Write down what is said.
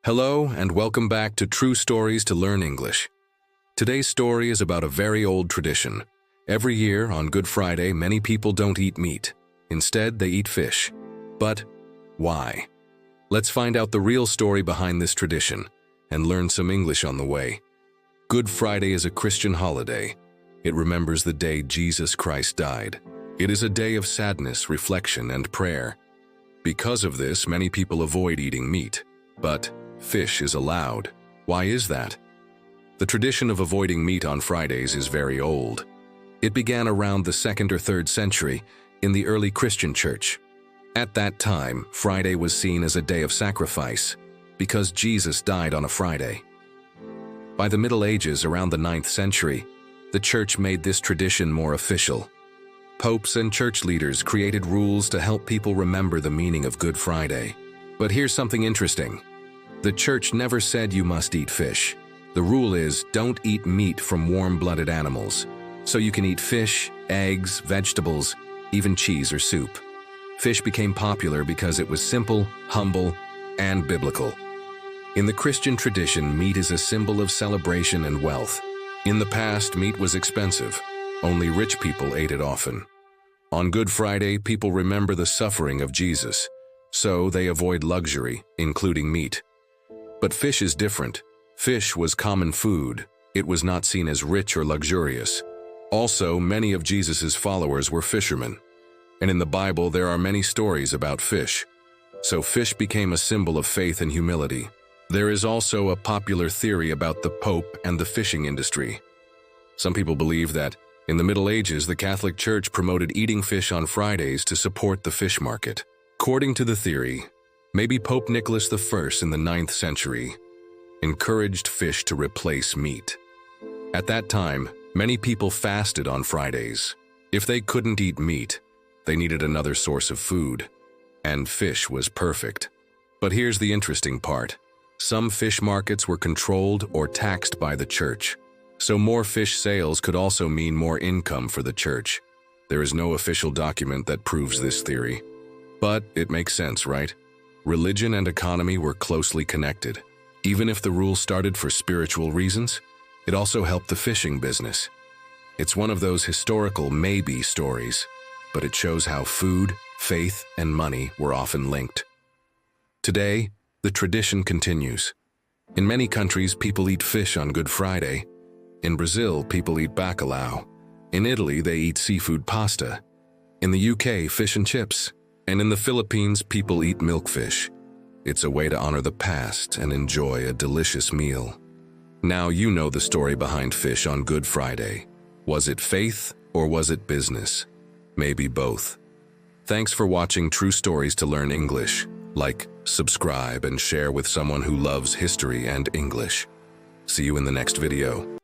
Hello and welcome back to True Stories to Learn English. Today's story is about a very old tradition. Every year on Good Friday, many people don't eat meat. Instead, they eat fish. But why? Let's find out the real story behind this tradition and learn some English on the way. Good Friday is a Christian holiday. It remembers the day Jesus Christ died. It is a day of sadness, reflection, and prayer. Because of this, many people avoid eating meat. But fish is allowed. Why is that? The tradition of avoiding meat on Fridays is very old. It began around the 2nd or 3rd century in the early Christian church. At that time, Friday was seen as a day of sacrifice because Jesus died on a Friday. By the Middle Ages, around the 9th century, the church made this tradition more official. Popes and church leaders created rules to help people remember the meaning of Good Friday. But here's something interesting. The church never said you must eat fish. The rule is don't eat meat from warm-blooded animals. So you can eat fish, eggs, vegetables, even cheese or soup. Fish became popular because it was simple, humble, and biblical. In the Christian tradition, meat is a symbol of celebration and wealth. In the past, meat was expensive. Only rich people ate it often. On Good Friday, people remember the suffering of Jesus, so they avoid luxury, including meat. But fish is different. Fish was common food. It was not seen as rich or luxurious. Also, many of Jesus's followers were fishermen. And in the Bible, there are many stories about fish. So fish became a symbol of faith and humility. There is also a popular theory about the Pope and the fishing industry. Some people believe that in the Middle Ages, the Catholic Church promoted eating fish on Fridays to support the fish market. According to the theory, maybe Pope Nicholas I in the 9th century encouraged fish to replace meat. At that time, many people fasted on Fridays. If they couldn't eat meat, they needed another source of food, and fish was perfect. But here's the interesting part. Some fish markets were controlled or taxed by the church, so more fish sales could also mean more income for the church. There is no official document that proves this theory. But it makes sense, right? Religion and economy were closely connected. Even if the rule started for spiritual reasons, it also helped the fishing business. It's one of those historical maybe stories, but it shows how food, faith, and money were often linked. Today, the tradition continues. In many countries, people eat fish on Good Friday. In Brazil, people eat bacalhau. In Italy, they eat seafood pasta. In the UK, fish and chips. And in the Philippines, people eat milkfish. It's a way to honor the past and enjoy a delicious meal. Now you know the story behind fish on Good Friday. Was it faith or was it business? Maybe both. Thanks for watching True Stories to Learn English. Like, subscribe, and share with someone who loves history and English. See you in the next video.